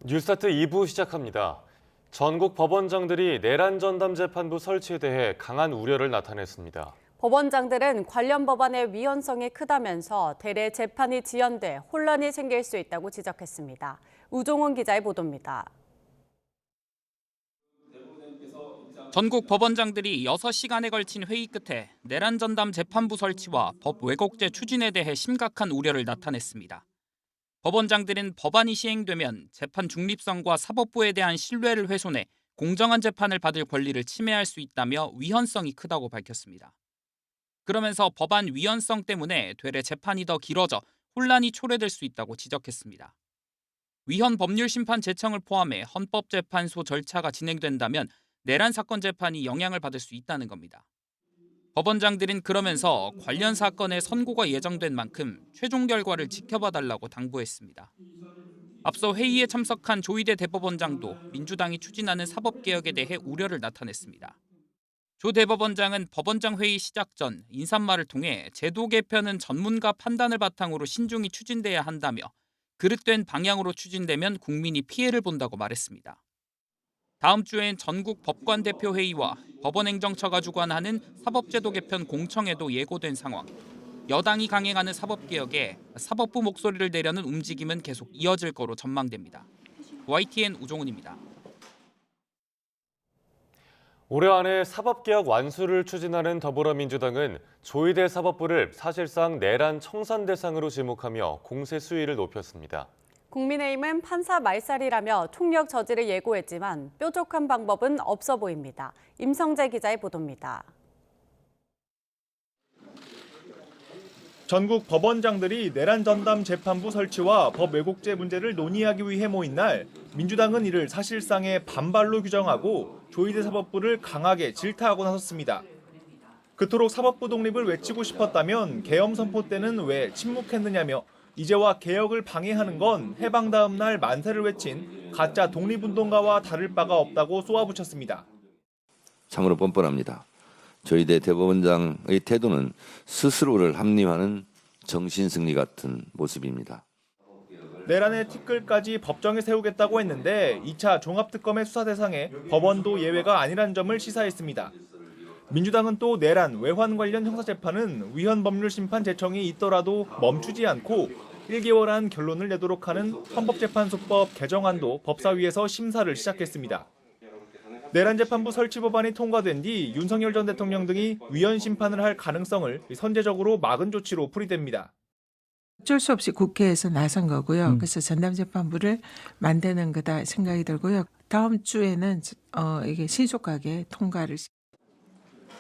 뉴스타트 2부 시작합니다. 전국 법원장들이 내란 전담 재판부 설치에 대해 강한 우려를 나타냈습니다. 법원장들은 관련 법안의 위헌성이 크다면서 대래 재판이 지연돼 혼란이 생길 수 있다고 지적했습니다. 우종훈 기자의 보도입니다. 전국 법원장들이 6시간에 걸친 회의 끝에 내란 전담 재판부 설치와 법 왜곡죄 추진에 대해 심각한 우려를 나타냈습니다. 법원장들은 법안이 시행되면 재판 중립성과 사법부에 대한 신뢰를 훼손해 공정한 재판을 받을 권리를 침해할 수 있다며 위헌성이 크다고 밝혔습니다. 그러면서 법안 위헌성 때문에 되레 재판이 더 길어져 혼란이 초래될 수 있다고 지적했습니다. 위헌 법률 심판 제청을 포함해 헌법재판소 절차가 진행된다면 내란 사건 재판이 영향을 받을 수 있다는 겁니다. 법원장들은 그러면서 관련 사건의 선고가 예정된 만큼 최종 결과를 지켜봐달라고 당부했습니다. 앞서 회의에 참석한 조희대 대법원장도 민주당이 추진하는 사법개혁에 대해 우려를 나타냈습니다. 조 대법원장은 법원장 회의 시작 전 인사말을 통해 제도 개편은 전문가 판단을 바탕으로 신중히 추진돼야 한다며 그릇된 방향으로 추진되면 국민이 피해를 본다고 말했습니다. 다음 주엔 전국 법관대표회의와 법원행정처가 주관하는 사법제도 개편 공청회도 예고된 상황. 여당이 강행하는 사법개혁에 사법부 목소리를 내려는 움직임은 계속 이어질 거로 전망됩니다. YTN 우종훈입니다. 올해 안에 사법개혁 완수를 추진하는 더불어민주당은 조희대 사법부를 사실상 내란 청산 대상으로 지목하며 공세 수위를 높였습니다. 국민의힘은 판사 말살이라며 총력 저지를 예고했지만 뾰족한 방법은 없어 보입니다. 임성재 기자의 보도입니다. 전국 법원장들이 내란 전담 재판부 설치와 법 왜곡죄 문제를 논의하기 위해 모인 날 민주당은 이를 사실상의 반발로 규정하고 조희대 사법부를 강하게 질타하고 나섰습니다. 그토록 사법부 독립을 외치고 싶었다면 계엄 선포 때는 왜 침묵했느냐며 이제와 개혁을 방해하는 건 해방 다음 날 만세를 외친 가짜 독립운동가와 다를 바가 없다고 쏘아붙였습니다. 참으로 뻔뻔합니다. 조희대 대법원장의 태도는 스스로를 합리화하는 정신승리 같은 모습입니다. 내란의 티끌까지 법정에 세우겠다고 했는데 2차 종합특검의 수사 대상에 법원도 예외가 아니란 점을 시사했습니다. 민주당은 또 내란, 외환 관련 형사재판은 위헌 법률 심판 제청이 있더라도 멈추지 않고 1개월 안 결론을 내도록 하는 헌법재판소법 개정안도 법사위에서 심사를 시작했습니다. 내란 재판부 설치 법안이 통과된 뒤 윤석열 전 대통령 등이 위헌 심판을 할 가능성을 선제적으로 막은 조치로 풀이됩니다. 어쩔 수 없이 국회에서 나선 거고요. 그래서 전담재판부를 만드는 거다 생각이 들고요. 다음 주에는 이게 신속하게 통과를.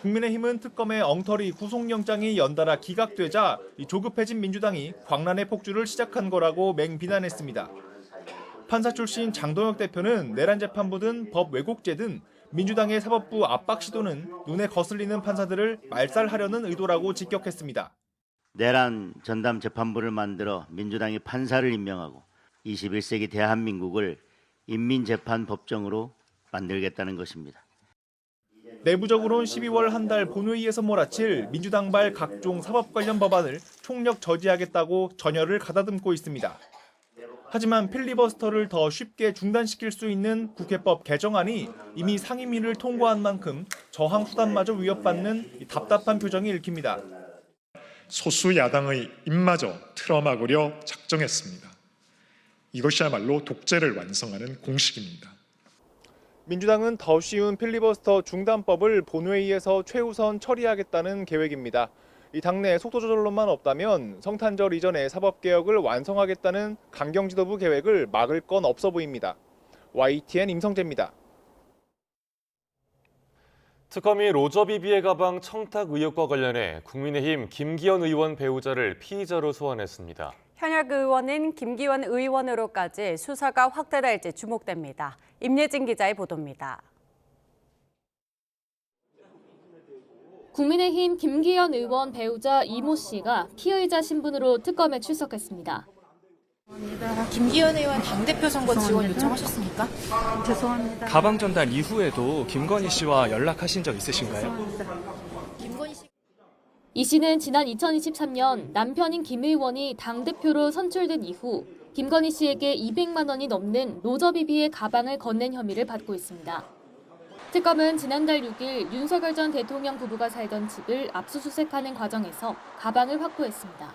국민의힘은 특검의 엉터리 구속영장이 연달아 기각되자 조급해진 민주당이 광란의 폭주를 시작한 거라고 맹비난했습니다. 판사 출신 장동혁 대표는 내란 재판부든 법 왜곡죄든 민주당의 사법부 압박 시도는 눈에 거슬리는 판사들을 말살하려는 의도라고 직격했습니다. 내란 전담 재판부를 만들어 민주당이 판사를 임명하고 21세기 대한민국을 인민재판법정으로 만들겠다는 것입니다. 내부적으로는 12월 한 달 본회의에서 몰아칠 민주당발 각종 사법 관련 법안을 총력 저지하겠다고 전열을 가다듬고 있습니다. 하지만 필리버스터를 더 쉽게 중단시킬 수 있는 국회법 개정안이 이미 상임위를 통과한 만큼 저항 수단마저 위협받는 답답한 표정이 읽힙니다. 소수 야당의 입마저 틀어막으려 작정했습니다. 이것이야말로 독재를 완성하는 공식입니다. 민주당은 더 쉬운 필리버스터 중단법을 본회의에서 최우선 처리하겠다는 계획입니다. 이 당내 속도 조절론만 없다면 성탄절 이전에 사법개혁을 완성하겠다는 강경지도부 계획을 막을 건 없어 보입니다. YTN 임성재입니다. 특검이 로저비비의 가방 청탁 의혹과 관련해 국민의힘 김기현 의원 배우자를 피의자로 소환했습니다. 현역 의원인 김기현 의원으로까지 수사가 확대될지 주목됩니다. 임예진 기자의 보도입니다. 국민의힘 김기현 의원 배우자 이모 씨가 피의자 신분으로 특검에 출석했습니다. 김기현 의원 당대표 선거 지원 요청하셨습니까? 죄송합니다. 가방 전달 이후에도 김건희 씨와 연락하신 적 있으신가요? 김건희 씨. 이 씨는 지난 2023년 남편인 김 의원이 당대표로 선출된 이후 김건희 씨에게 200만 원이 넘는 로저비비의 가방을 건넨 혐의를 받고 있습니다. 특검은 지난달 6일 윤석열 전 대통령 부부가 살던 집을 압수수색하는 과정에서 가방을 확보했습니다.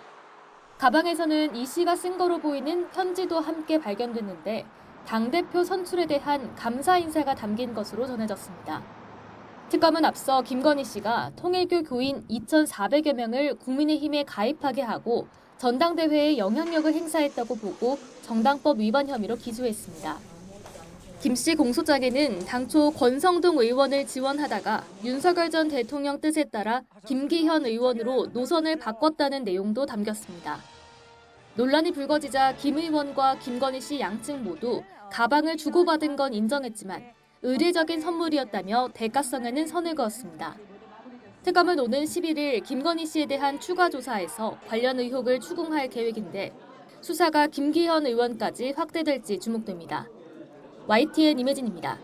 가방에서는 이 씨가 쓴 거로 보이는 편지도 함께 발견됐는데 당대표 선출에 대한 감사 인사가 담긴 것으로 전해졌습니다. 특검은 앞서 김건희 씨가 통일교 교인 2,400여 명을 국민의힘에 가입하게 하고 전당대회에 영향력을 행사했다고 보고 정당법 위반 혐의로 기소했습니다. 김 씨 공소장에는 당초 권성동 의원을 지원하다가 윤석열 전 대통령 뜻에 따라 김기현 의원으로 노선을 바꿨다는 내용도 담겼습니다. 논란이 불거지자 김 의원과 김건희 씨 양측 모두 가방을 주고받은 건 인정했지만 의례적인 선물이었다며 대가성에는 선을 그었습니다. 특검은 오는 11일 김건희 씨에 대한 추가 조사에서 관련 의혹을 추궁할 계획인데 수사가 김기현 의원까지 확대될지 주목됩니다. YTN 임혜진입니다.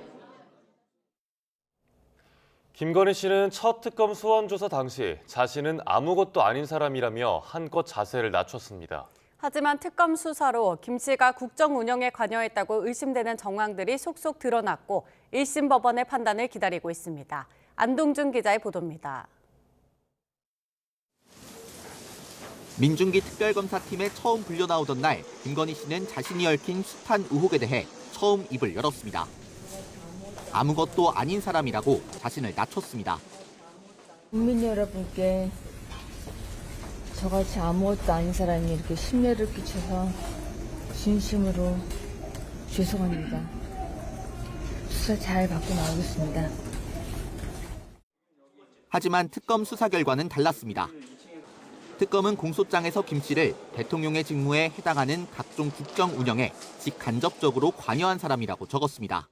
김건희 씨는 첫 특검 소환 조사 당시 자신은 아무것도 아닌 사람이라며 한껏 자세를 낮췄습니다. 하지만 특검 수사로 김 씨가 국정 운영에 관여했다고 의심되는 정황들이 속속 드러났고 1심 법원의 판단을 기다리고 있습니다. 안동준 기자의 보도입니다. 민중기 특별검사팀에 처음 불려 나오던 날 김건희 씨는 자신이 얽힌 숱한 의혹에 대해 처음 입을 열었습니다. 아무것도 아닌 사람이라고 자신을 낮췄습니다. 국민 여러분께 저같이 아무것도 아닌 사람이 이렇게 심려를 끼쳐서 진심으로 죄송합니다. 수사 잘 받고 나오겠습니다. 하지만 특검 수사 결과는 달랐습니다. 특검은 공소장에서 김 씨를 대통령의 직무에 해당하는 각종 국정 운영에 직간접적으로 관여한 사람이라고 적었습니다.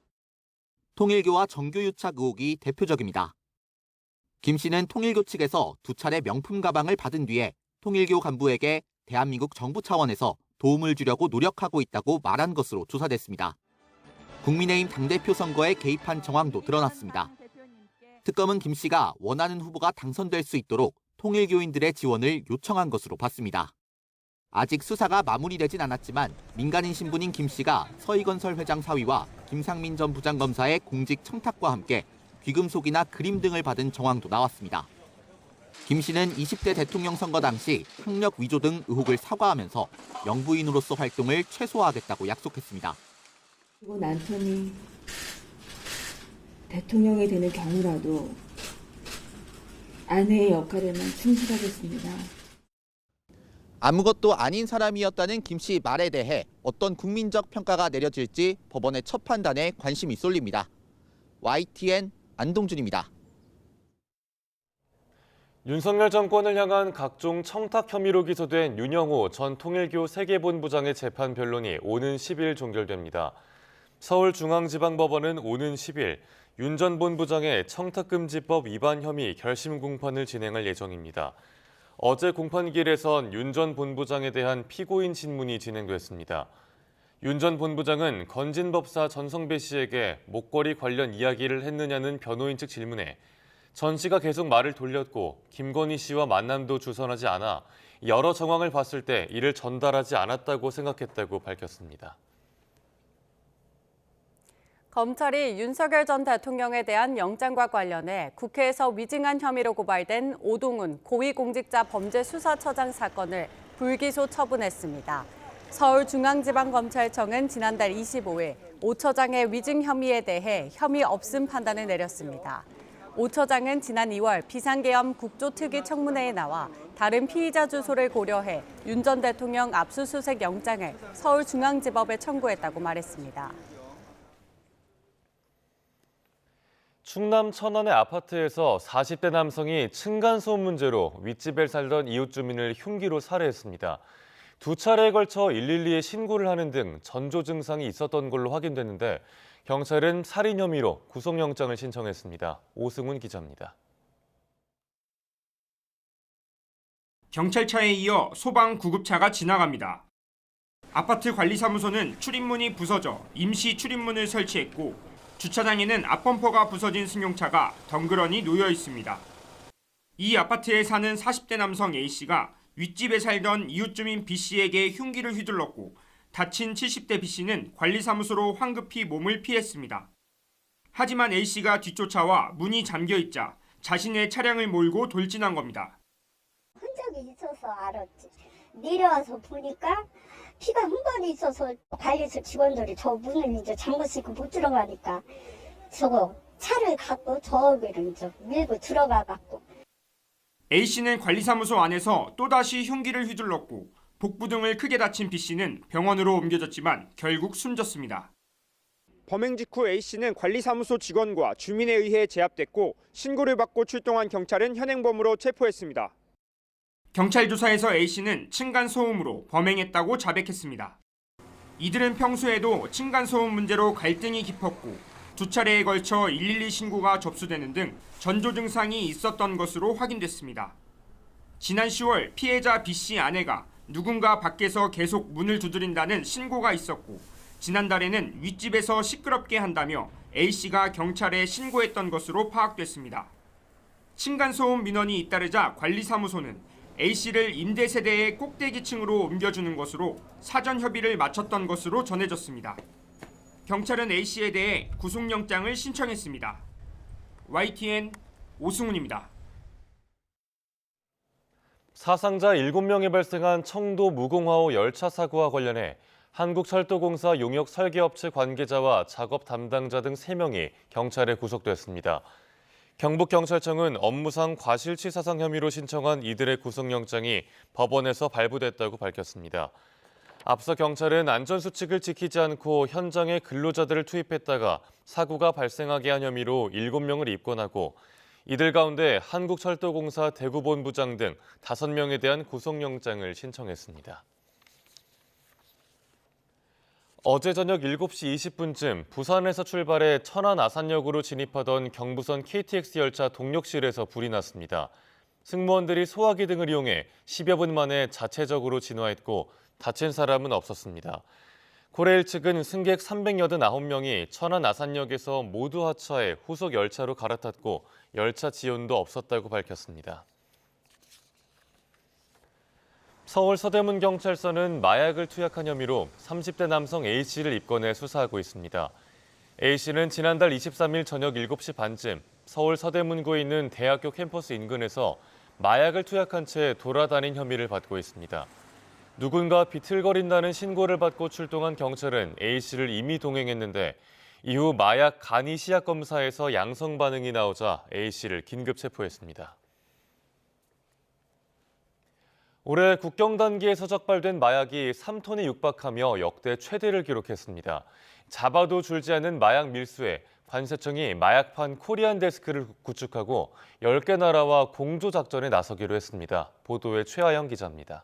통일교와 정교 유착 의혹이 대표적입니다. 김 씨는 통일교 측에서 2차례 명품 가방을 받은 뒤에 통일교 간부에게 대한민국 정부 차원에서 도움을 주려고 노력하고 있다고 말한 것으로 조사됐습니다. 국민의힘 당대표 선거에 개입한 정황도 드러났습니다. 특검은 김 씨가 원하는 후보가 당선될 수 있도록 통일교인들의 지원을 요청한 것으로 봤습니다. 아직 수사가 마무리되진 않았지만 민간인 신분인 김 씨가 서희건설 회장 사위와 김상민 전 부장검사의 공직 청탁과 함께 귀금속이나 그림 등을 받은 정황도 나왔습니다. 김 씨는 20대 대통령 선거 당시 학력 위조 등 의혹을 사과하면서 영부인으로서 활동을 최소화하겠다고 약속했습니다. 그리고 남편이 대통령이 되는 경우라도 아내의 역할에만 충실하겠습니다. 아무것도 아닌 사람이었다는 김 씨 말에 대해 어떤 국민적 평가가 내려질지 법원의 첫 판단에 관심이 쏠립니다. YTN 안동준입니다. 윤석열 정권을 향한 각종 청탁 혐의로 기소된 윤영호 전 통일교 세계본부장의 재판 변론이 오는 10일 종결됩니다. 서울중앙지방법원은 오는 10일 윤 전 본부장의 청탁금지법 위반 혐의 결심 공판을 진행할 예정입니다. 어제 공판기일에선 윤 전 본부장에 대한 피고인 신문이 진행됐습니다. 윤 전 본부장은 건진법사 전성배 씨에게 목걸이 관련 이야기를 했느냐는 변호인 측 질문에 전 씨가 계속 말을 돌렸고 김건희 씨와 만남도 주선하지 않아 여러 정황을 봤을 때 이를 전달하지 않았다고 생각했다고 밝혔습니다. 검찰이 윤석열 전 대통령에 대한 영장과 관련해 국회에서 위증한 혐의로 고발된 오동훈 고위공직자범죄수사처장 사건을 불기소 처분했습니다. 서울중앙지방검찰청은 지난달 25일 오 처장의 위증 혐의에 대해 혐의 없음 판단을 내렸습니다. 오 처장은 지난 2월 비상계엄 국조특위 청문회에 나와 다른 피의자 주소를 고려해 윤 전 대통령 압수수색 영장을 서울중앙지법에 청구했다고 말했습니다. 충남 천안의 아파트에서 40대 남성이 층간소음 문제로 윗집에 살던 이웃 주민을 흉기로 살해했습니다. 2차례에 걸쳐 112에 신고를 하는 등 전조 증상이 있었던 걸로 확인됐는데 경찰은 살인 혐의로 구속영장을 신청했습니다. 오승훈 기자입니다. 경찰차에 이어 소방 구급차가 지나갑니다. 아파트 관리사무소는 출입문이 부서져 임시 출입문을 설치했고 주차장에는 앞범퍼가 부서진 승용차가 덩그러니 놓여 있습니다. 이 아파트에 사는 40대 남성 A씨가 윗집에 살던 이웃 주민 B씨에게 흉기를 휘둘렀고 다친 70대 B씨는 관리사무소로 황급히 몸을 피했습니다. 하지만 A씨가 뒤쫓아와 문이 잠겨있자 자신의 차량을 몰고 돌진한 겁니다. 흔적이 있어서 알았지. 내려와서 보니까 피가 흠번이 있어서 관리소 직원들이 저 문을 이제 잠그시고 못 들어가니까 저거 차를 갖고 저기를 이제 밀고 들어가갖고. A씨는 관리사무소 안에서 또다시 흉기를 휘둘렀고 복부 등을 크게 다친 B씨는 병원으로 옮겨졌지만 결국 숨졌습니다. 범행 직후 A씨는 관리사무소 직원과 주민에 의해 제압됐고 신고를 받고 출동한 경찰은 현행범으로 체포했습니다. 경찰 조사에서 A씨는 층간소음으로 범행했다고 자백했습니다. 이들은 평소에도 층간소음 문제로 갈등이 깊었고 두 차례에 걸쳐 112 신고가 접수되는 등 전조 증상이 있었던 것으로 확인됐습니다. 지난 10월 피해자 B씨 아내가 누군가 밖에서 계속 문을 두드린다는 신고가 있었고 지난달에는 윗집에서 시끄럽게 한다며 A씨가 경찰에 신고했던 것으로 파악됐습니다. 층간소음 민원이 잇따르자 관리사무소는 A씨를 임대세대의 꼭대기층으로 옮겨주는 것으로 사전 협의를 마쳤던 것으로 전해졌습니다. 경찰은 A씨에 대해 구속영장을 신청했습니다. YTN 오승훈입니다. 사상자 7명이 발생한 청도 무공화호 열차 사고와 관련해 한국철도공사 용역 설계업체 관계자와 작업 담당자 등 3명이 경찰에 구속됐습니다. 경북경찰청은 업무상 과실치사상 혐의로 신청한 이들의 구속영장이 법원에서 발부됐다고 밝혔습니다. 앞서 경찰은 안전수칙을 지키지 않고 현장에 근로자들을 투입했다가 사고가 발생하게 한 혐의로 7명을 입건하고 이들 가운데 한국철도공사 대구본부장 등 5명에 대한 구속영장을 신청했습니다. 어제 저녁 7시 20분쯤 부산에서 출발해 천안 아산역으로 진입하던 경부선 KTX 열차 동력실에서 불이 났습니다. 승무원들이 소화기 등을 이용해 10여 분 만에 자체적으로 진화했고 다친 사람은 없었습니다. 코레일 측은 승객 389명이 천안 아산역에서 모두 하차해 후속 열차로 갈아탔고 열차 지연도 없었다고 밝혔습니다. 서울 서대문경찰서는 마약을 투약한 혐의로 30대 남성 A씨를 입건해 수사하고 있습니다. A씨는 지난달 23일 저녁 7시 반쯤 서울 서대문구에 있는 대학교 캠퍼스 인근에서 마약을 투약한 채 돌아다닌 혐의를 받고 있습니다. 누군가 비틀거린다는 신고를 받고 출동한 경찰은 A씨를 이미 동행했는데 이후 마약 간이 시약 검사에서 양성 반응이 나오자 A씨를 긴급 체포했습니다. 올해 국경 단계에서 적발된 마약이 3톤에 육박하며 역대 최대를 기록했습니다. 잡아도 줄지 않는 마약 밀수에 관세청이 마약판 코리안 데스크를 구축하고 10개 나라와 공조 작전에 나서기로 했습니다. 보도에 최하영 기자입니다.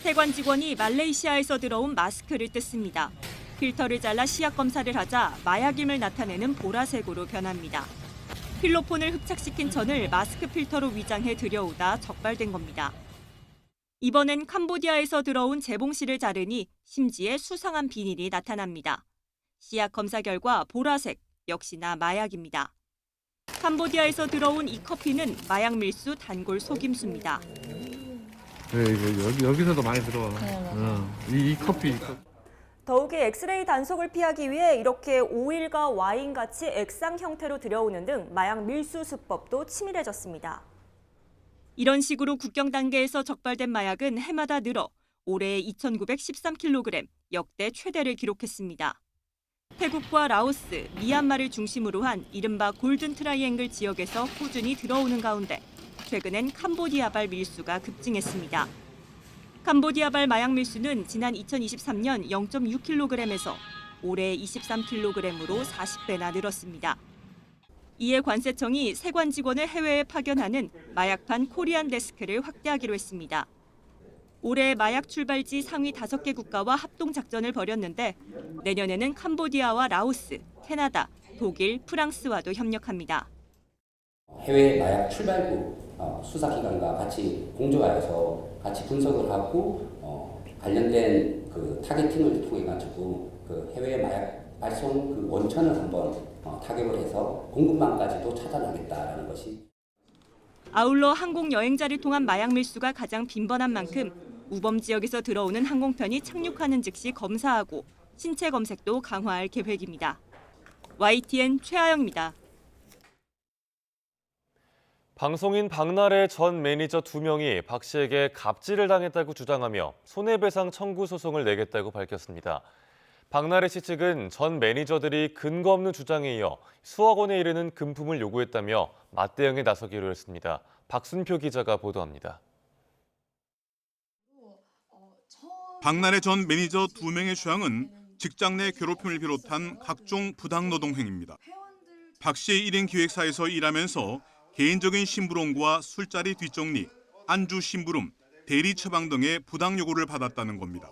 세관 직원이 말레이시아에서 들어온 마스크를 뜯습니다. 필터를 잘라 시약 검사를 하자 마약임을 나타내는 보라색으로 변합니다. 필로폰을 흡착시킨 천을 마스크 필터로 위장해 들여오다 적발된 겁니다. 이번엔 캄보디아에서 들어온 재봉씨를 자르니 심지에 수상한 비닐이 나타납니다. 시약 검사 결과 보라색, 역시나 마약입니다. 캄보디아에서 들어온 이 커피는 마약 밀수 단골 속임수입니다. 네, 여기서도 많이 들어와. 이 커피. 더욱이 엑스레이 단속을 피하기 위해 이렇게 오일과 와인같이 액상 형태로 들여오는 등 마약 밀수 수법도 치밀해졌습니다. 이런 식으로 국경 단계에서 적발된 마약은 해마다 늘어 올해 2,913kg, 역대 최대를 기록했습니다. 태국과 라오스, 미얀마를 중심으로 한 이른바 골든 트라이앵글 지역에서 꾸준히 들어오는 가운데 최근엔 캄보디아발 밀수가 급증했습니다. 캄보디아발 마약 밀수는 지난 2023년 0.6kg에서 올해 23kg으로 40배나 늘었습니다. 이에 관세청이 세관 직원을 해외에 파견하는 마약판 코리안 데스크를 확대하기로 했습니다. 올해 마약 출발지 상위 5개 국가와 합동 작전을 벌였는데 내년에는 캄보디아와 라오스, 캐나다, 독일, 프랑스와도 협력합니다. 해외 마약 출발국 수사기관과 같이 공조하여서 같이 분석을 하고 관련된 그 타겟팅을 통해 가지고 그 해외 마약 발송 그 원천을 한번 타격을 해서 공급망까지도 차단하겠다라는 것이. 아울러 항공 여행자를 통한 마약 밀수가 가장 빈번한 만큼 우범 지역에서 들어오는 항공편이 착륙하는 즉시 검사하고 신체 검색도 강화할 계획입니다. YTN 최하영입니다. 방송인 박나래 전 매니저 2명이 박 씨에게 갑질을 당했다고 주장하며 손해배상 청구 소송을 내겠다고 밝혔습니다. 박나래 씨 측은 전 매니저들이 근거 없는 주장에 이어 수억 원에 이르는 금품을 요구했다며 맞대응에 나서기로 했습니다. 박순표 기자가 보도합니다. 박나래 전 매니저 2명의 주장은 직장 내 괴롭힘을 비롯한 각종 부당노동 행위입니다. 박 씨의 1인 기획사에서 일하면서 개인적인 심부름과 술자리 뒷정리, 안주 심부름, 대리 처방 등의 부당 요구를 받았다는 겁니다.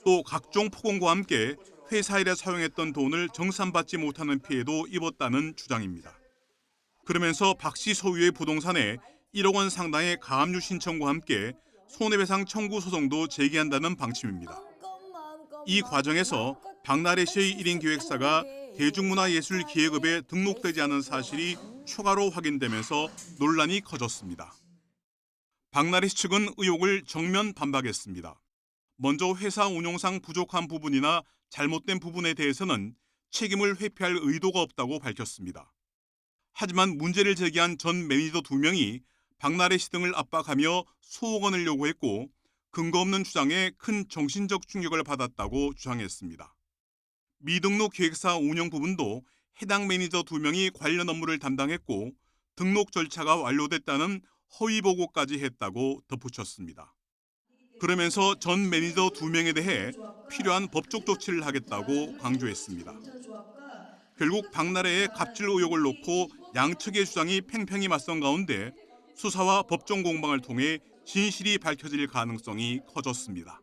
또 각종 폭언과 함께 회사 일에 사용했던 돈을 정산받지 못하는 피해도 입었다는 주장입니다. 그러면서 박 씨 소유의 부동산에 1억 원 상당의 가압류 신청과 함께 손해배상 청구 소송도 제기한다는 방침입니다. 이 과정에서 박나래 씨의 1인 기획사가 대중문화예술기획업에 등록되지 않은 사실이 추가로 확인되면서 논란이 커졌습니다. 박나래 씨 측은 의혹을 정면 반박했습니다. 먼저 회사 운용상 부족한 부분이나 잘못된 부분에 대해서는 책임을 회피할 의도가 없다고 밝혔습니다. 하지만 문제를 제기한 전 매니저 2명이 박나래 씨 등을 압박하며 수억 원을 요구했고 근거 없는 주장에 큰 정신적 충격을 받았다고 주장했습니다. 미등록 기획사 운영 부분도 해당 매니저 2명이 관련 업무를 담당했고 등록 절차가 완료됐다는 허위 보고까지 했다고 덧붙였습니다. 그러면서 전 매니저 2명에 대해 필요한 법적 조치를 하겠다고 강조했습니다. 결국 박나래의 갑질 의혹을 놓고 양측의 주장이 팽팽히 맞선 가운데 수사와 법정 공방을 통해 진실이 밝혀질 가능성이 커졌습니다.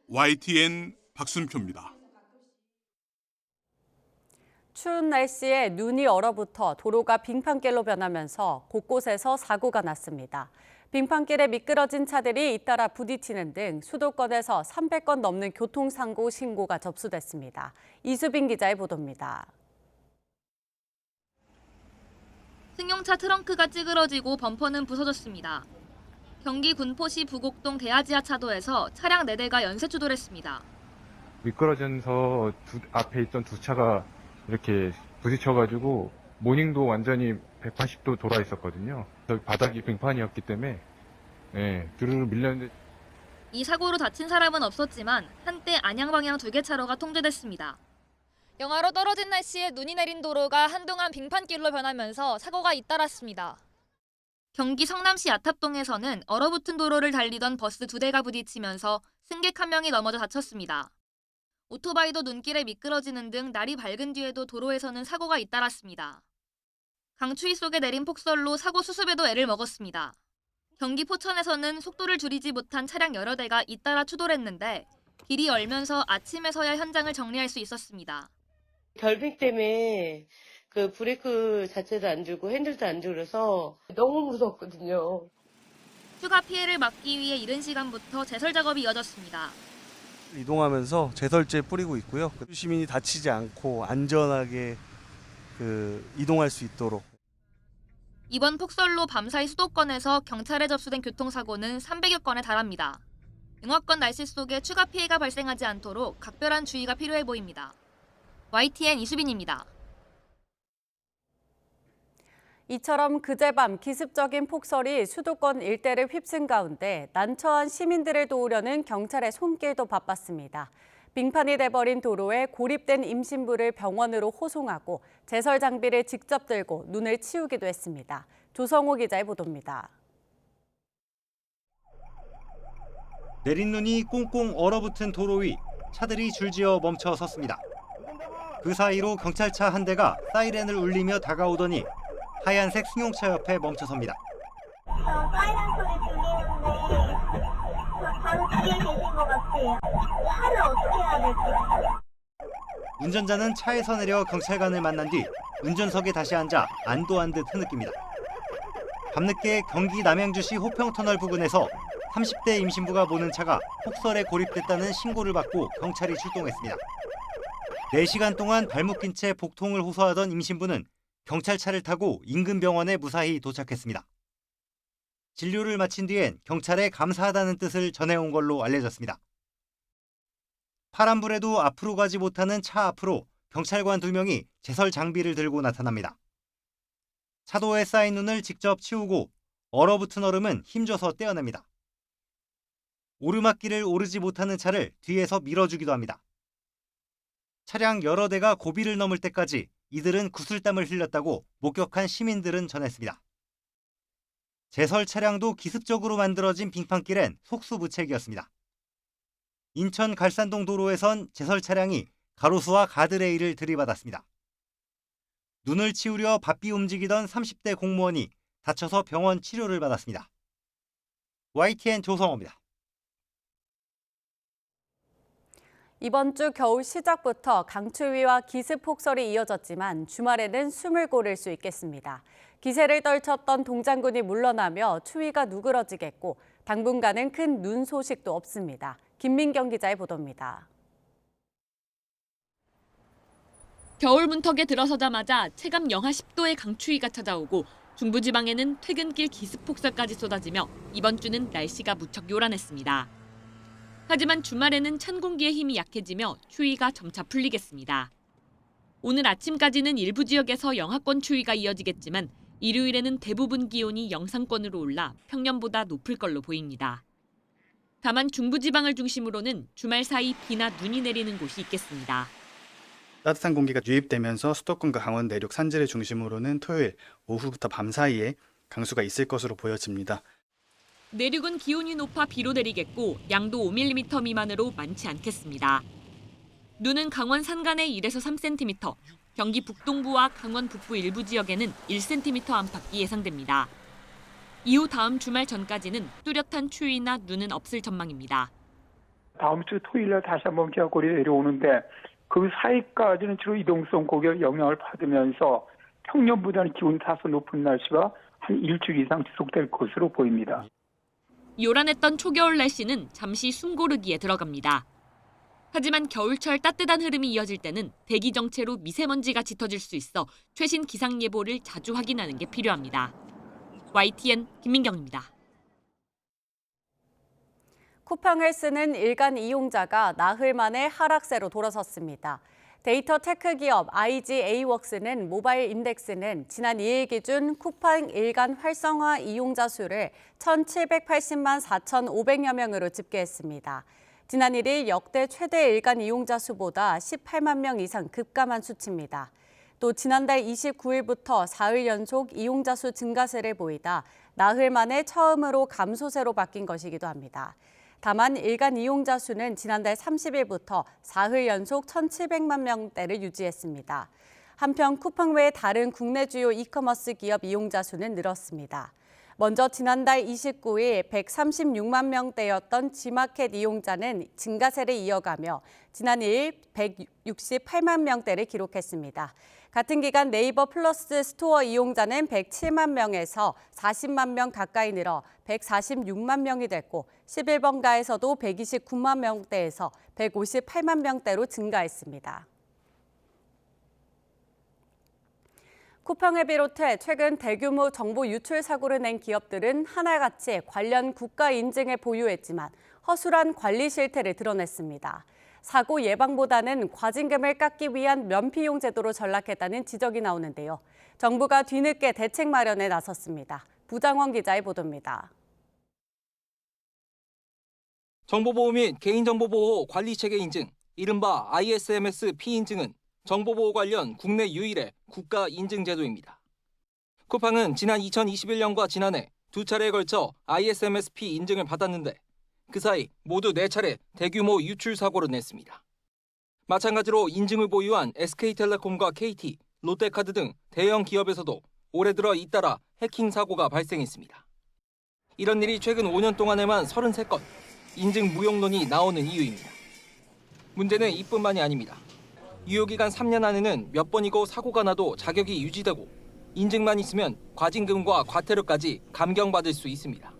YTN 박순표입니다. 추운 날씨에 눈이 얼어붙어 도로가 빙판길로 변하면서 곳곳에서 사고가 났습니다. 빙판길에 미끄러진 차들이 잇따라 부딪히는 등 수도권에서 300건 넘는 교통사고 신고가 접수됐습니다. 이수빈 기자의 보도입니다. 승용차 트렁크가 찌그러지고 범퍼는 부서졌습니다. 경기 군포시 부곡동 대하지하차도에서 차량 4대가 연쇄 추돌했습니다. 미끄러져서 앞에 있던 두 차가 이렇게 부딪혀가지고 모닝도 완전히 180도 돌아 있었거든요. 저기 바닥이 빙판이었기 때문에 드르르 밀렸는데. 이 사고로 다친 사람은 없었지만 한때 안양 방향 2개 차로가 통제됐습니다. 영하로 떨어진 날씨에 눈이 내린 도로가 한동안 빙판길로 변하면서 사고가 잇따랐습니다. 경기 성남시 아탑동에서는 얼어붙은 도로를 달리던 버스 2대가 부딪히면서 승객 1명이 넘어져 다쳤습니다. 오토바이도 눈길에 미끄러지는 등 날이 밝은 뒤에도 도로에서는 사고가 잇따랐습니다. 강추위 속에 내린 폭설로 사고 수습에도 애를 먹었습니다. 경기 포천에서는 속도를 줄이지 못한 차량 여러 대가 잇따라 추돌했는데 길이 얼면서 아침에서야 현장을 정리할 수 있었습니다. 결빙 때문에 그 브레이크 자체도 안 들고 핸들도 안 들어서 너무 무섭거든요. 휴가 피해를 막기 위해 이른 시간부터 제설 작업이 이어졌습니다. 이동하면서 제설제 뿌리고 있고요. 시민이 다치지 않고 안전하게 이동할 수 있도록. 이번 폭설로 밤사이 수도권에서 경찰에 접수된 교통사고는 300여 건에 달합니다. 영하권 날씨 속에 추가 피해가 발생하지 않도록 각별한 주의가 필요해 보입니다. YTN 이수빈입니다. 이처럼 그제밤 기습적인 폭설이 수도권 일대를 휩쓴 가운데 난처한 시민들을 도우려는 경찰의 손길도 바빴습니다. 빙판이 돼버린 도로에 고립된 임신부를 병원으로 호송하고 제설 장비를 직접 들고 눈을 치우기도 했습니다. 조성호 기자의 보도입니다. 내린 눈이 꽁꽁 얼어붙은 도로 위 차들이 줄지어 멈춰 섰습니다. 그 사이로 경찰차 한 대가 사이렌을 울리며 다가오더니 하얀색 승용차 옆에 멈춰섭니다. 사이렌 소리 들리는데 방치에 계신 것 같아요. 차를 어떻게 해야 될까요? 운전자는 차에서 내려 경찰관을 만난 뒤 운전석에 다시 앉아 안도한 듯 흐느낍니다. 밤늦게 경기 남양주시 호평터널 부근에서 30대 임신부가 모는 차가 폭설에 고립됐다는 신고를 받고 경찰이 출동했습니다. 4시간 동안 발목 낀 채 복통을 호소하던 임신부는 경찰차를 타고 인근 병원에 무사히 도착했습니다. 진료를 마친 뒤엔 경찰에 감사하다는 뜻을 전해온 걸로 알려졌습니다. 파란불에도 앞으로 가지 못하는 차 앞으로 경찰관 2명이 제설 장비를 들고 나타납니다. 차도에 쌓인 눈을 직접 치우고 얼어붙은 얼음은 힘줘서 떼어냅니다. 오르막길을 오르지 못하는 차를 뒤에서 밀어주기도 합니다. 차량 여러 대가 고비를 넘을 때까지 이들은 구슬땀을 흘렸다고 목격한 시민들은 전했습니다. 제설 차량도 기습적으로 만들어진 빙판길엔 속수무책이었습니다. 인천 갈산동 도로에선 제설 차량이 가로수와 가드레일을 들이받았습니다. 눈을 치우려 바삐 움직이던 30대 공무원이 다쳐서 병원 치료를 받았습니다. YTN 조성호입니다. 이번 주 겨울 시작부터 강추위와 기습폭설이 이어졌지만 주말에는 숨을 고를 수 있겠습니다. 기세를 떨쳤던 동장군이 물러나며 추위가 누그러지겠고 당분간은 큰 눈 소식도 없습니다. 김민경 기자의 보도입니다. 겨울 문턱에 들어서자마자 체감 영하 10도의 강추위가 찾아오고 중부지방에는 퇴근길 기습폭설까지 쏟아지며 이번 주는 날씨가 무척 요란했습니다. 하지만 주말에는 찬 공기의 힘이 약해지며 추위가 점차 풀리겠습니다. 오늘 아침까지는 일부 지역에서 영하권 추위가 이어지겠지만 일요일에는 대부분 기온이 영상권으로 올라 평년보다 높을 걸로 보입니다. 다만 중부지방을 중심으로는 주말 사이 비나 눈이 내리는 곳이 있겠습니다. 따뜻한 공기가 유입되면서 수도권과 강원 내륙 산지를 중심으로는 토요일 오후부터 밤 사이에 강수가 있을 것으로 보여집니다. 내륙은 기온이 높아 비로 내리겠고 양도 5mm 미만으로 많지 않겠습니다. 눈은 강원 산간에 1에서 3cm, 경기 북동부와 강원 북부 일부 지역에는 1cm 안팎이 예상됩니다. 이후 다음 주말 전까지는 뚜렷한 추위나 눈은 없을 전망입니다. 다음 주 토요일 날 다시 한번 기압골이 내려오는데 그 사이까지는 주로 이동성 고결 영향을 받으면서 평년보다는 기온이 다소 높은 날씨가 한 일주일 이상 지속될 것으로 보입니다. 요란했던 초겨울 날씨는 잠시 숨고르기에 들어갑니다. 하지만 겨울철 따뜻한 흐름이 이어질 때는 대기 정체로 미세먼지가 짙어질 수 있어 최신 기상 예보를 자주 확인하는 게 필요합니다. YTN 김민경입니다. 쿠팡을 쓰는 일간 이용자가 나흘 만에 하락세로 돌아섰습니다. 데이터 테크 기업 IGA웍스는 모바일 인덱스는 지난 2일 기준 쿠팡 일간 활성화 이용자 수를 1,780만 4,500여 명으로 집계했습니다. 지난 1일 역대 최대 일간 이용자 수보다 18만 명 이상 급감한 수치입니다. 또 지난달 29일부터 4일 연속 이용자 수 증가세를 보이다 나흘 만에 처음으로 감소세로 바뀐 것이기도 합니다. 다만 일간 이용자 수는 지난달 30일부터 4흘 연속 1,700만 명대를 유지했습니다. 한편 쿠팡 외 다른 국내 주요 이커머스 기업 이용자 수는 늘었습니다. 먼저 지난달 29일 136만 명대였던 G마켓 이용자는 증가세를 이어가며 지난 2일 168만 명대를 기록했습니다. 같은 기간 네이버 플러스 스토어 이용자는 107만 명에서 40만 명 가까이 늘어 146만 명이 됐고 11번가에서도 129만 명대에서 158만 명대로 증가했습니다. 쿠팡을 비롯해 최근 대규모 정보 유출 사고를 낸 기업들은 하나같이 관련 국가 인증을 보유했지만 허술한 관리 실태를 드러냈습니다. 사고 예방보다는 과징금을 깎기 위한 면피용 제도로 전락했다는 지적이 나오는데요. 정부가 뒤늦게 대책 마련에 나섰습니다. 부장원 기자의 보도입니다. 정보보호 및 개인정보보호 관리체계 인증, 이른바 ISMS P인증은 정보보호 관련 국내 유일의 국가 인증 제도입니다. 쿠팡은 지난 2021년과 지난해 두 차례에 걸쳐 ISMS P 인증을 받았는데 그 사이 모두 4차례 대규모 유출 사고를 냈습니다. 마찬가지로 인증을 보유한 SK텔레콤과 KT, 롯데카드 등 대형 기업에서도 올해 들어 잇따라 해킹 사고가 발생했습니다. 이런 일이 최근 5년 동안에만 33건, 인증 무용론이 나오는 이유입니다. 문제는 이뿐만이 아닙니다. 유효기간 3년 안에는 몇 번이고 사고가 나도 자격이 유지되고 인증만 있으면 과징금과 과태료까지 감경받을 수 있습니다.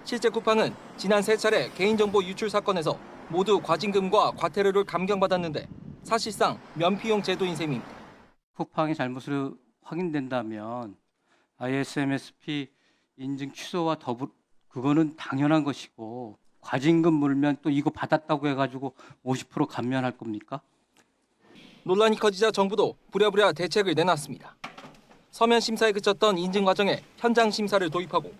실제 쿠팡은 지난 3차례 개인정보 유출 사건에서 모두 과징금과 과태료를 감경받았는데 사실상 면피용 제도인 셈입니다. 쿠팡의 잘못으로 확인된다면 ISMS-P 인증 취소와 그거는 당연한 것이고 과징금 물면 또 이거 받았다고 해가지고 50% 감면할 겁니까? 논란이 커지자 정부도 부랴부랴 대책을 내놨습니다. 서면 심사에 그쳤던 인증 과정에 현장 심사를 도입하고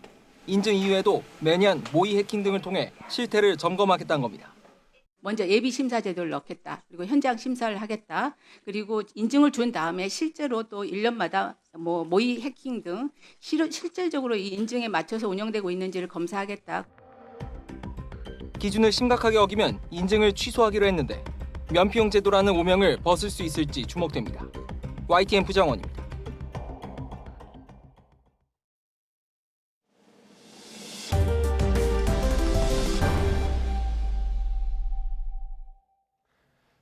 인증 이후에도 매년 모의 해킹 등을 통해 실태를 점검하겠다는 겁니다. 먼저 예비 심사 제도를 넣겠다. 그리고 현장 심사를 하겠다. 그리고 인증을 준 다음에 실제로 또 1년마다 모의 해킹 등 실질적으로 이 인증에 맞춰서 운영되고 있는지를 검사하겠다. 기준을 심각하게 어기면 인증을 취소하기로 했는데 면피용 제도라는 오명을 벗을 수 있을지 주목됩니다. YTN 부장원입니다.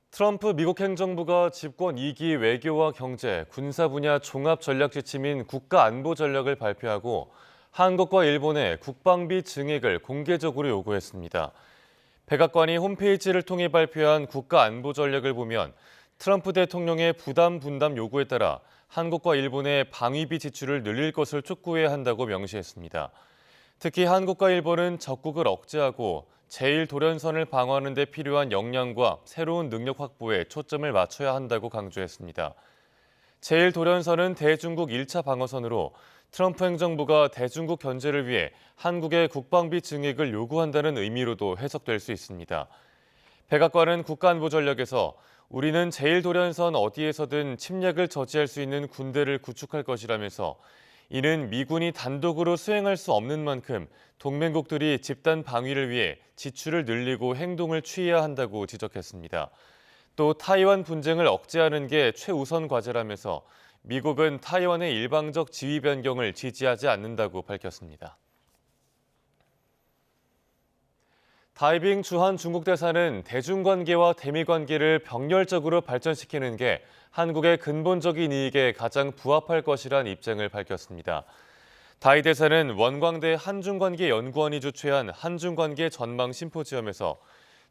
트럼프 미국 행정부가 집권 2기 외교와 경제, 군사 분야 종합 전략 지침인 국가 안보 전략을 발표하고 한국과 일본의 국방비 증액을 공개적으로 요구했습니다. 백악관이 홈페이지를 통해 발표한 국가 안보 전략을 보면 트럼프 대통령의 부담 분담 요구에 따라 한국과 일본의 방위비 지출을 늘릴 것을 촉구해야 한다고 명시했습니다. 특히 한국과 일본은 적국을 억제하고 제1도련선을 방어하는 데 필요한 역량과 새로운 능력 확보에 초점을 맞춰야 한다고 강조했습니다. 제1도련선은 대중국 1차 방어선으로 트럼프 행정부가 대중국 견제를 위해 한국의 국방비 증액을 요구한다는 의미로도 해석될 수 있습니다. 백악관은 국가안보전략에서 우리는 제1도련선 어디에서든 침략을 저지할 수 있는 군대를 구축할 것이라면서 이는 미군이 단독으로 수행할 수 없는 만큼 동맹국들이 집단 방위를 위해 지출을 늘리고 행동을 취해야 한다고 지적했습니다. 또 타이완 분쟁을 억제하는 게 최우선 과제라면서 미국은 타이완의 일방적 지위 변경을 지지하지 않는다고 밝혔습니다. 다이빙 주한 중국 대사는 대중관계와 대미관계를 병렬적으로 발전시키는 게 한국의 근본적인 이익에 가장 부합할 것이란 입장을 밝혔습니다. 다이 대사는 원광대 한중관계연구원이 주최한 한중관계 전망 심포지엄에서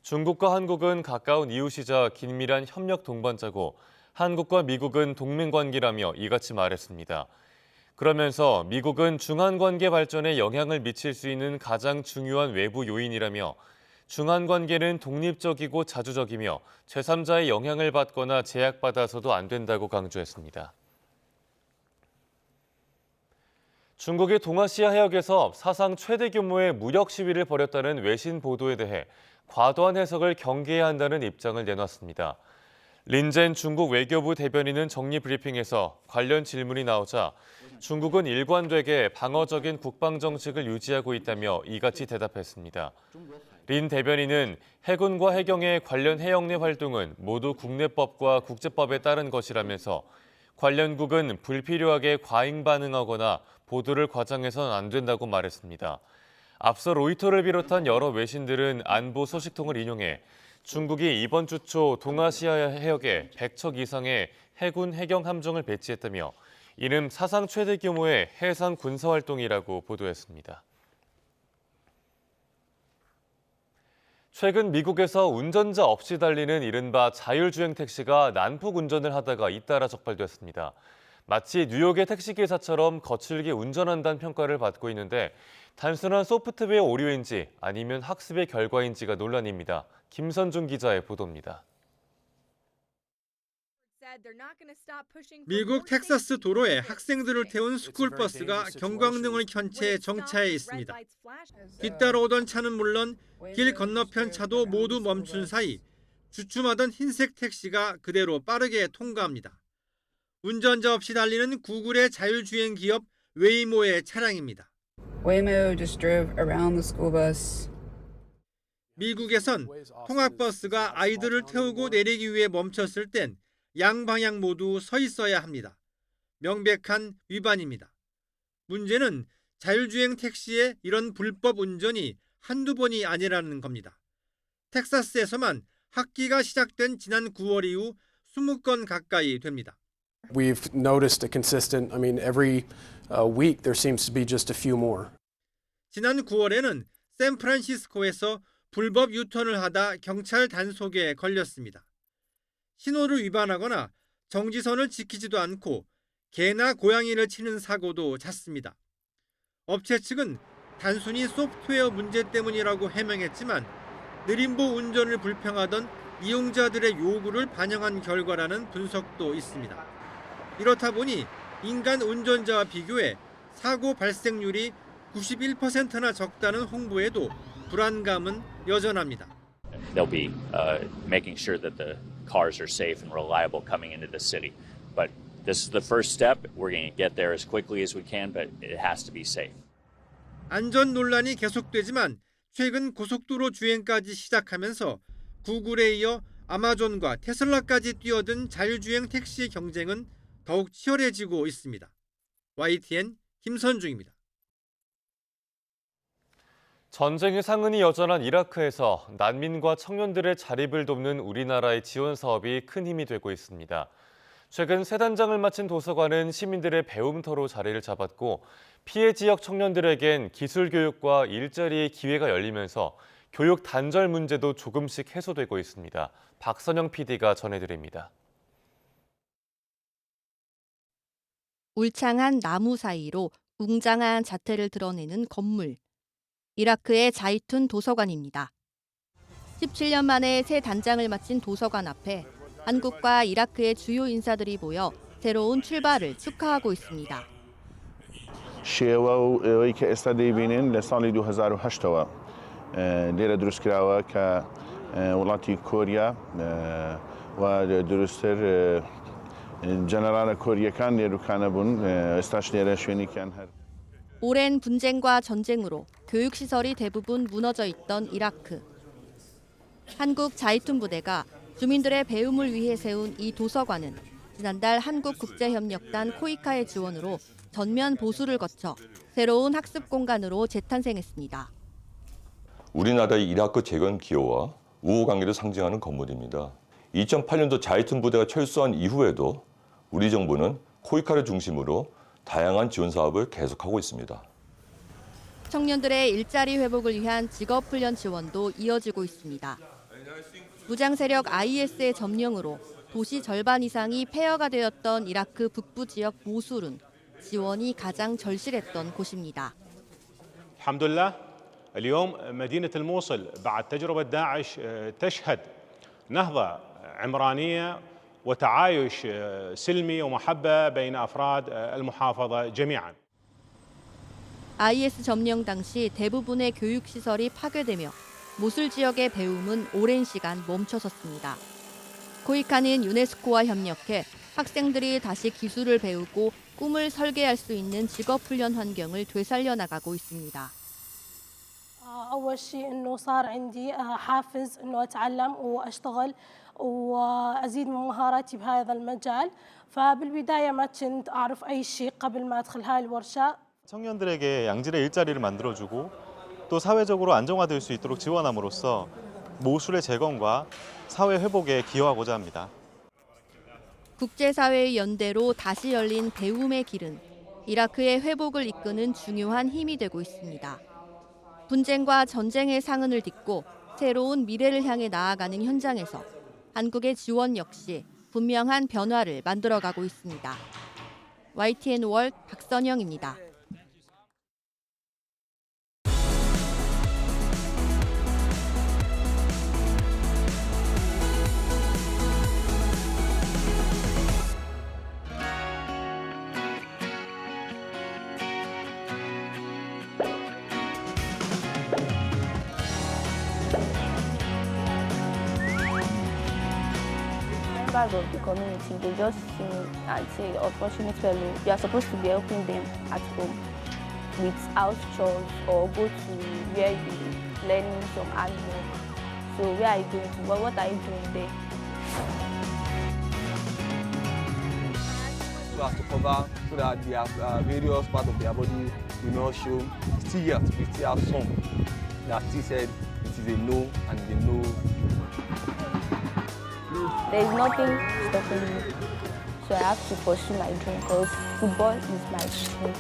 중국과 한국은 가까운 이웃이자 긴밀한 협력 동반자고 한국과 미국은 동맹관계라며 이같이 말했습니다. 그러면서 미국은 중한관계 발전에 영향을 미칠 수 있는 가장 중요한 외부 요인이라며 중한관계는 독립적이고 자주적이며 제3자의 영향을 받거나 제약받아서도 안 된다고 강조했습니다. 중국이 동아시아 해역에서 사상 최대 규모의 무력 시위를 벌였다는 외신 보도에 대해 과도한 해석을 경계해야 한다는 입장을 내놨습니다. 린젠 중국 외교부 대변인은 정리 브리핑에서 관련 질문이 나오자 중국은 일관되게 방어적인 국방 정책을 유지하고 있다며 이같이 대답했습니다. 린 대변인은 해군과 해경의 관련 해역 내 활동은 모두 국내법과 국제법에 따른 것이라면서 관련국은 불필요하게 과잉 반응하거나 보도를 과장해서는 안 된다고 말했습니다. 앞서 로이터를 비롯한 여러 외신들은 안보 소식통을 인용해 중국이 이번 주 초 동아시아 해역에 100척 이상의 해군 해경 함정을 배치했다며 이는 사상 최대 규모의 해상 군사 활동이라고 보도했습니다. 최근 미국에서 운전자 없이 달리는 이른바 자율주행 택시가 난폭 운전을 하다가 잇따라 적발됐습니다. 마치 뉴욕의 택시기사처럼 거칠게 운전한다는 평가를 받고 있는데 단순한 소프트웨어 오류인지 아니면 학습의 결과인지가 논란입니다. 김선중 기자의 보도입니다. 미국 텍사스 도로에 학생들을 태운 스쿨버스가 경광등을 켠 채 정차해 있습니다. 뒤따라오던 차는 물론 길 건너편 차도 모두 멈춘 사이 주춤하던 흰색 택시가 그대로 빠르게 통과합니다. 운전자 없이 달리는 구글의 자율주행 기업 웨이모의 차량입니다. Waymo just drove around the school bus. 미국에선 통학버스가 아이들을 태우고 내리기 위해 멈췄을 땐 양방향 모두 서 있어야 합니다. 명백한 위반입니다. 문제는 자율주행 택시의 이런 불법 운전이 한두 번이 아니라는 겁니다. 텍사스에서만 학기가 시작된 지난 9월 이후 20건 가까이 됩니다. We've noticed a consistent, every week there seems to be just a few more. 지난 9월에는 샌프란시스코에서 불법 유턴을 하다 경찰 단속에 걸렸습니다. 신호를 위반하거나 정지선을 지키지도 않고 개나 고양이를 치는 사고도 잦습니다. 업체 측은 단순히 소프트웨어 문제 때문이라고 해명했지만 느림보 운전을 불평하던 이용자들의 요구를 반영한 결과라는 분석도 있습니다. 이렇다 보니 인간 운전자와 비교해 사고 발생률이 91%나 적다는 홍보에도 불안감은 여전합니다. They'll be making sure that the cars are safe and reliable coming into the city. But this is the first step. We're going to get there as quickly as we can, but it has to be safe. 안전 논란이 계속되지만 최근 고속도로 주행까지 시작하면서 구글에 이어 아마존과 테슬라까지 뛰어든 자율주행 택시 경쟁은 더욱 치열해지고 있습니다. YTN 김선중입니다. 전쟁의 상흔이 여전한 이라크에서 난민과 청년들의 자립을 돕는 우리나라의 지원 사업이 큰 힘이 되고 있습니다. 최근 새 단장을 마친 도서관은 시민들의 배움터로 자리를 잡았고 피해 지역 청년들에겐 기술 교육과 일자리의 기회가 열리면서 교육 단절 문제도 조금씩 해소되고 있습니다. 박선영 PD가 전해드립니다. 울창한 나무 사이로 웅장한 자태를 드러내는 건물. 이라크의 자이툰 도서관입니다. 17년 만에 새 단장을 마친 도서관 앞에 한국과 이라크의 주요 인사들이 모여 새로운 출발을 축하하고 있습니다. شێوە که ئێستا دەیبینین لە ساڵی 2008ەوە لێرە دروستکراوە کە وڵاتی کۆریا و دروستتر جەنەرالە کۆریەکان نێروکانە بوون ئێستاش لێرە شوێنێکیان هەر. 오랜 분쟁과 전쟁으로 교육시설이 대부분 무너져 있던 이라크. 한국 자이툰 부대가 주민들의 배움을 위해 세운 이 도서관은 지난달 한국국제협력단 코이카의 지원으로 전면 보수를 거쳐 새로운 학습 공간으로 재탄생했습니다. 우리나라의 이라크 재건 기여와 우호 관계를 상징하는 건물입니다. 2008년도 자이툰 부대가 철수한 이후에도 우리 정부는 코이카를 중심으로 다양한 지원 사업을 계속하고 있습니다. 청년들의 일자리 회복을 위한 직업훈련 지원도 이어지고 있습니다. 무장 세력 IS의 점령으로 도시 절반 이상이 폐허가 되었던 이라크 북부 지역 모술은 지원이 가장 절실했던 곳입니다. الحمد لله اليوم مدينة الموصل بعد تجربة داعش تشهد نهضة عمرانية وتعايش سلمي ومحبة بين أفراد المحافظة جميعا. IS 점령 당시 대부분의 교육시설이 파괴되며 모술 지역의 배움은 오랜 시간 멈춰섰습니다. 코이카는 유네스코와 협력해 학생들이 다시 기술을 배우고 꿈을 설계할 수 있는 직업훈련 환경을 되살려 나가고 있습니다. أول شيء إنه صار عندي حافز إنه أتعلم وأشتغل وأزيد من مهاراتي بهذا المجال. فبالبداية ما كنت أعرف أي شيء قبل ما أدخل هاي الورشة. 청년들에게 양질의 일자리를 만들어주고 또 사회적으로 안정화될 수 있도록 지원함으로써 모술의 재건과 사회 회복에 기여하고자 합니다. 국제사회의 연대로 다시 열린 배움의 길은 이라크의 회복을 이끄는 중요한 힘이 되고 있습니다. 분쟁과 전쟁의 상흔을 딛고 새로운 미래를 향해 나아가는 현장에서 한국의 지원 역시 분명한 변화를 만들어가고 있습니다. YTN 월 박선영입니다. Of the community, they just see me and say opportunity fellow. We are supposed to be helping them at home with house chores or go to where you learning some handwork. So where are you going to? What are you doing there? So as to cover so that their various parts of their body do not show. Still yet, we still have some that still said it is a no and the no. There is nothing stopping me. So I have to pursue my dream because football is my dream.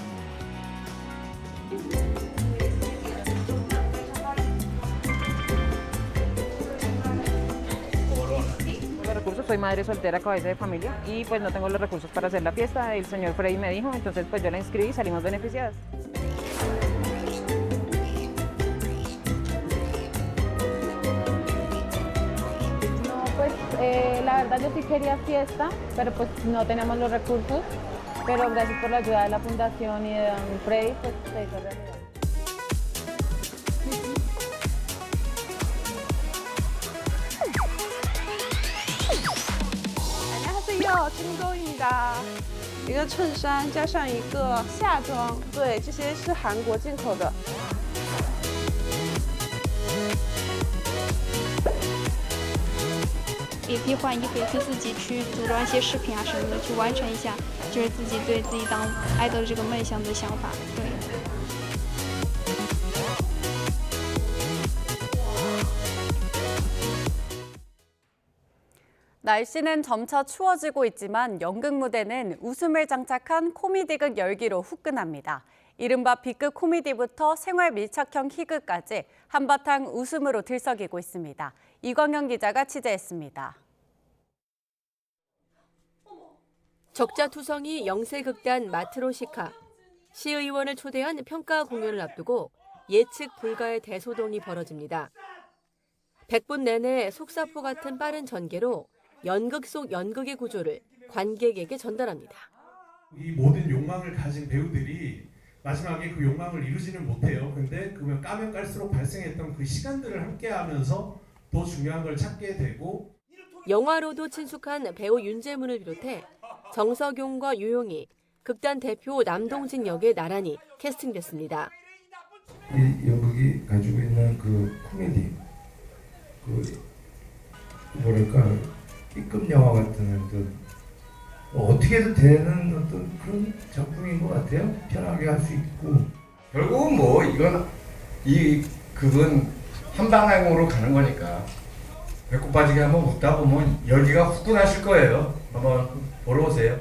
Soy madre soltera, cabeza de familia y pues no tengo los recursos para hacer la fiesta. El señor Freddy me dijo, entonces pues yo la inscribí y salimos beneficiadas. la verdad yo sí quería fiesta, pero pues no tenemos los recursos. Pero gracias por la ayuda de la fundación y de don Freddy, pues se hizo realidad. 안녕하세요, 김도입니다. 一个衬衫加上一个夏装，对，这些是韩国进口的。也可以换衣服，也可以自己去组装一些饰品啊什么的，去完成一下，就是自己对自己当爱豆这个梦想的想法。对。 날씨는 점차 추워지고 있지만 연극 무대는 웃음을 장착한 코미디극 열기로 후끈합니다. 이른바 B급 코미디부터 생활 밀착형 희극까지 한바탕 웃음으로 들썩이고 있습니다. 이광현 기자가 취재했습니다. 적자투성이 영세극단 마트로시카. 시의원을 초대한 평가 공연을 앞두고 예측 불가의 대소동이 벌어집니다. 100분 내내 속사포 같은 빠른 전개로 연극 속 연극의 구조를 관객에게 전달합니다. 이 모든 욕망을 가진 배우들이 마지막에 그 욕망을 이루지는 못해요. 근데 그러면 까면 깔수록 발생했던 그 시간들을 함께하면서 더 중요한 걸 찾게 되고 영화로도 친숙한 배우 윤재문을 비롯해 정석용과 유용이 극단 대표 남동진 역에 나란히 캐스팅됐습니다. 이 연극이 가지고 있는 그 코미디, 그 뭐랄까 B급 영화 같은 어떤 어떻게 해도 되는 어떤 그런 작품인 것 같아요. 편하게 할 수 있고 결국은 뭐 이건 이 극은 한 방향으로 가는 거니까 배꼽 빠지게 한번 먹다 보면 열기가 후끈하실 거예요. 한번 보러 오세요.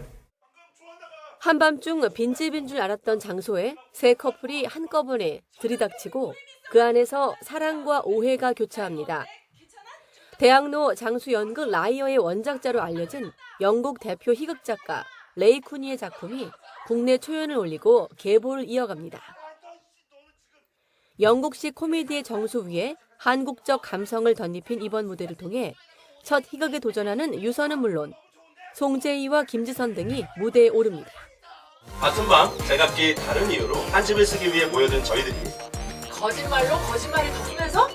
한밤중 빈집인 줄 알았던 장소에 세 커플이 한꺼번에 들이닥치고 그 안에서 사랑과 오해가 교차합니다. 대학로 장수 연극 라이어의 원작자로 알려진 영국 대표 희극작가 레이 쿠니의 작품이 국내 초연을 올리고 계보를 이어갑니다. 영국식 코미디의 정수 위에 한국적 감성을 덧입힌 이번 무대를 통해 첫 희극에 도전하는 유선은 물론 송재희와 김지선 등이 무대에 오릅니다. 같은 밤 제각기 다른 이유로 한 집을 쓰기 위해 모여든 저희들이 거짓말로 거짓말을 덮으면서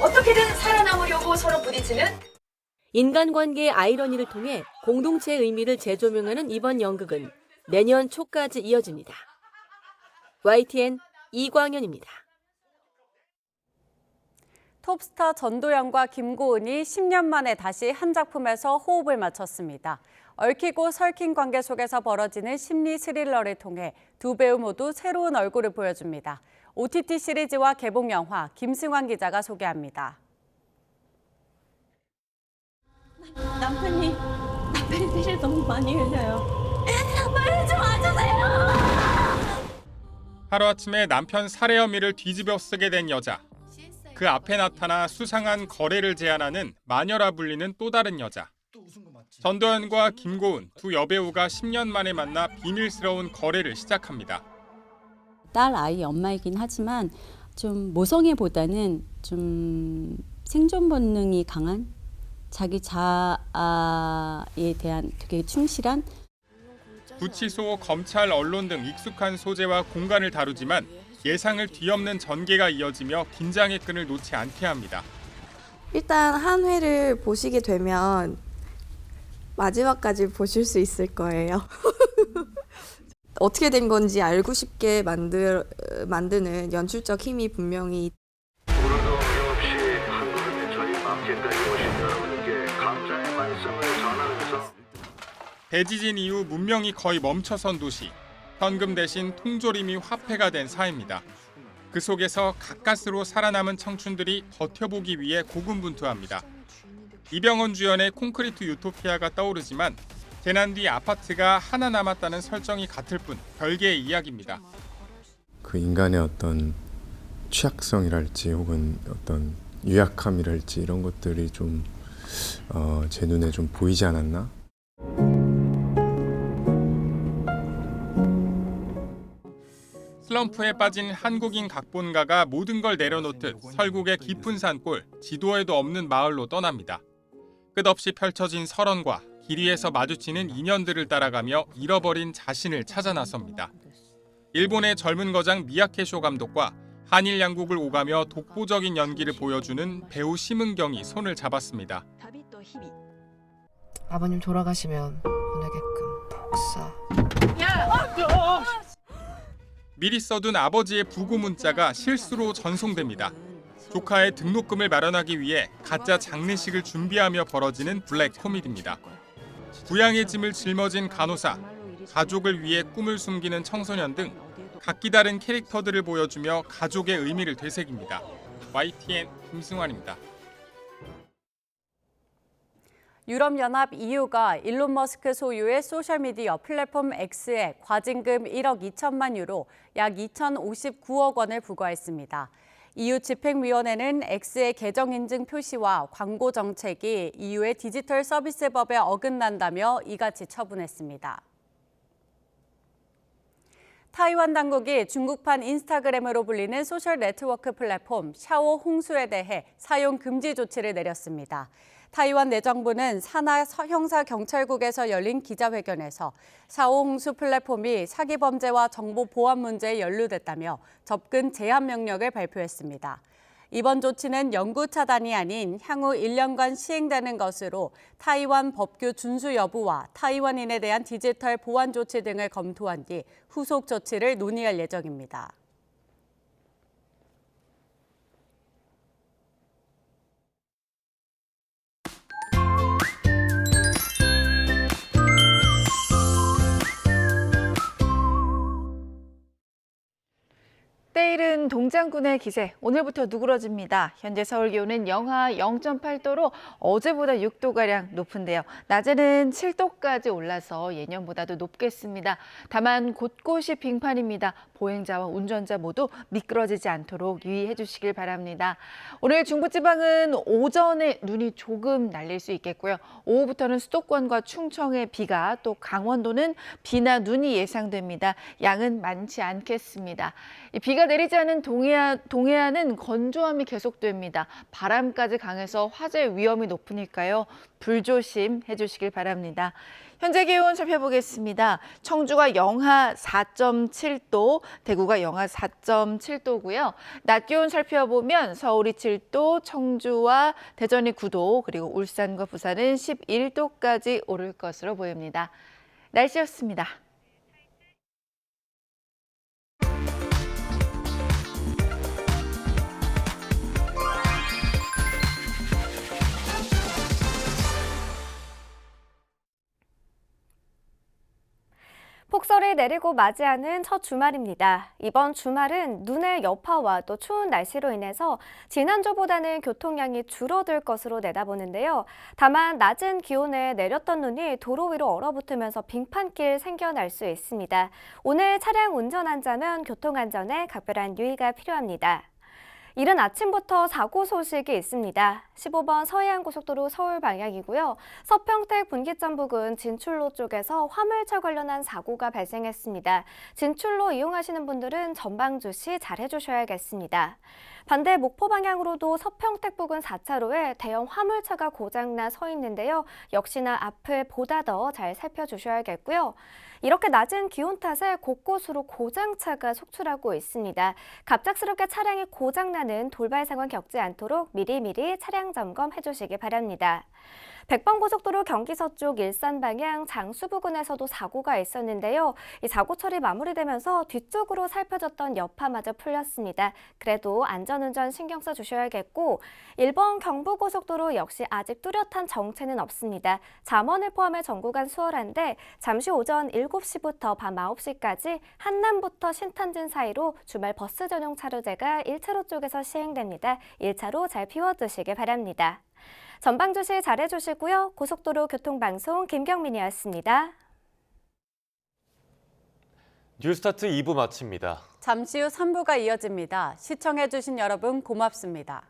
어떻게든 살아남으려고 서로 부딪히는 인간관계의 아이러니를 통해 공동체의 의미를 재조명하는 이번 연극은 내년 초까지 이어집니다. YTN 이광현입니다. 톱스타 전도연과 김고은이 10년 만에 다시 한 작품에서 호흡을 맞췄습니다. 얽히고 설킨 관계 속에서 벌어지는 심리 스릴러를 통해 두 배우 모두 새로운 얼굴을 보여줍니다. OTT 시리즈와 개봉 영화 김승환 기자가 소개합니다. 남편이 피를 너무 많이 흘려요. 빨리 좀 와주세요. 하루아침에 남편 살해 혐의를 뒤집어 쓰게 된 여자. 그 앞에 나타나 수상한 거래를 제안하는 마녀라 불리는 또 다른 여자. 전도연과 김고은 두 여배우가 10년 만에 만나 비밀스러운 거래를 시작합니다. 딸 아이 엄마이긴 하지만 좀 모성애보다는 좀 생존 본능이 강한 자기 자아에 대한 되게 충실한 구치소, 검찰, 언론 등 익숙한 소재와 공간을 다루지만 예상을 뒤엎는 전개가 이어지며 긴장의 끈을 놓지 않게 합니다. 일단 한 회를 보시게 되면 마지막까지 보실 수 있을 거예요. 어떻게 된 건지 알고 싶게 만드는 연출적 힘이 분명히 오늘도 어김없이 한 걸음에 저희 마음께까지 오신 여러분께 감사의 말씀을 전하면서 대지진 이후 문명이 거의 멈춰선 도시. 현금 대신 통조림이 화폐가 된 사회입니다. 그 속에서 가까스로 살아남은 청춘들이 버텨보기 위해 고군분투합니다. 이병헌 주연의 콘크리트 유토피아가 떠오르지만 재난 뒤 아파트가 하나 남았다는 설정이 같을 뿐 별개의 이야기입니다. 그 인간의 어떤 취약성이랄지 혹은 어떤 유약함이랄지 이런 것들이 좀 제 눈에 좀 보이지 않았나? 슬럼프에 빠진 한국인 각본가가 모든 걸 내려놓듯 설국의 깊은 산골, 지도에도 없는 마을로 떠납니다. 끝없이 펼쳐진 설원과 길 위에서 마주치는 인연들을 따라가며 잃어버린 자신을 찾아 나섭니다. 일본의 젊은 거장 미야케쇼 감독과 한일 양국을 오가며 독보적인 연기를 보여주는 배우 심은경이 손을 잡았습니다. 아버님 돌아가시면 보내게끔 복사. 미리 써둔 아버지의 부고 문자가 실수로 전송됩니다. 조카의 등록금을 마련하기 위해 가짜 장례식을 준비하며 벌어지는 블랙 코미디입니다. 부양의 짐을 짊어진 간호사, 가족을 위해 꿈을 숨기는 청소년 등 각기 다른 캐릭터들을 보여주며 가족의 의미를 되새깁니다. YTN 김승환입니다. 유럽연합 EU가 일론 머스크 소유의 소셜미디어 플랫폼 X에 과징금 1억 2천만 유로, 약 2,059억 원을 부과했습니다. EU 집행위원회는 X의 계정 인증 표시와 광고 정책이 EU의 디지털 서비스법에 어긋난다며 이같이 처분했습니다. 타이완 당국이 중국판 인스타그램으로 불리는 소셜 네트워크 플랫폼 샤오 홍수에 대해 사용 금지 조치를 내렸습니다. 타이완 내정부는 산하 형사경찰국에서 열린 기자회견에서 샤오 홍수 플랫폼이 사기 범죄와 정보 보안 문제에 연루됐다며 접근 제한 명령을 발표했습니다. 이번 조치는 영구 차단이 아닌 향후 1년간 시행되는 것으로 타이완 법규 준수 여부와 타이완인에 대한 디지털 보안 조치 등을 검토한 뒤 후속 조치를 논의할 예정입니다. 때이른 동장군의 기세, 오늘부터 누그러집니다. 현재 서울 기온은 영하 0.8도로 어제보다 6도가량 높은데요. 낮에는 7도까지 올라서 예년보다도 높겠습니다. 다만 곳곳이 빙판입니다. 보행자와 운전자 모두 미끄러지지 않도록 유의해 주시길 바랍니다. 오늘 중부지방은 오전에 눈이 조금 날릴 수 있겠고요. 오후부터는 수도권과 충청에 비가, 또 강원도는 비나 눈이 예상됩니다. 양은 많지 않겠습니다. 비가 내리지 않은 동해안은 건조함이 계속됩니다. 바람까지 강해서 화재 위험이 높으니까요. 불조심 해주시길 바랍니다. 현재 기온 살펴보겠습니다. 청주가 영하 4.7도, 대구가 영하 4.7도고요. 낮 기온 살펴보면 서울이 7도, 청주와 대전이 9도, 그리고 울산과 부산은 11도까지 오를 것으로 보입니다. 날씨였습니다. 폭설이 내리고 맞이하는 첫 주말입니다. 이번 주말은 눈의 여파와 또 추운 날씨로 인해서 지난주보다는 교통량이 줄어들 것으로 내다보는데요. 다만 낮은 기온에 내렸던 눈이 도로 위로 얼어붙으면서 빙판길 생겨날 수 있습니다. 오늘 차량 운전한다면 교통안전에 각별한 유의가 필요합니다. 이른 아침부터 사고 소식이 있습니다. 15번 서해안고속도로 서울 방향이고요. 서평택 분기점 부근 진출로 쪽에서 화물차 관련한 사고가 발생했습니다. 진출로 이용하시는 분들은 전방 주시 잘 해주셔야겠습니다. 반대 목포 방향으로도 서평택 부근 4차로에 대형 화물차가 고장나 서 있는데요. 역시나 앞을 보다 더 잘 살펴주셔야겠고요. 이렇게 낮은 기온 탓에 곳곳으로 고장차가 속출하고 있습니다. 갑작스럽게 차량이 고장나는 돌발 상황 겪지 않도록 미리미리 차량 점검해 주시기 바랍니다. 백번고속도로 경기서 쪽 일산 방향 장수 부근에서도 사고가 있었는데요. 이 사고 처리 마무리되면서 뒤쪽으로 살펴졌던 여파마저 풀렸습니다. 그래도 안전운전 신경 써주셔야겠고 1번 경부고속도로 역시 아직 뚜렷한 정체는 없습니다. 잠원을 포함해 전구간 수월한데 잠시 오전 7시부터 밤 9시까지 한남부터 신탄진 사이로 주말 버스 전용 차로제가 1차로 쪽에서 시행됩니다. 1차로 잘 비워두시기 바랍니다. 전방 주시 잘해주시고요. 고속도로 교통방송 김경민이었습니다. 뉴스타트 2부 마칩니다. 잠시 후 3부가 이어집니다. 시청해주신 여러분 고맙습니다.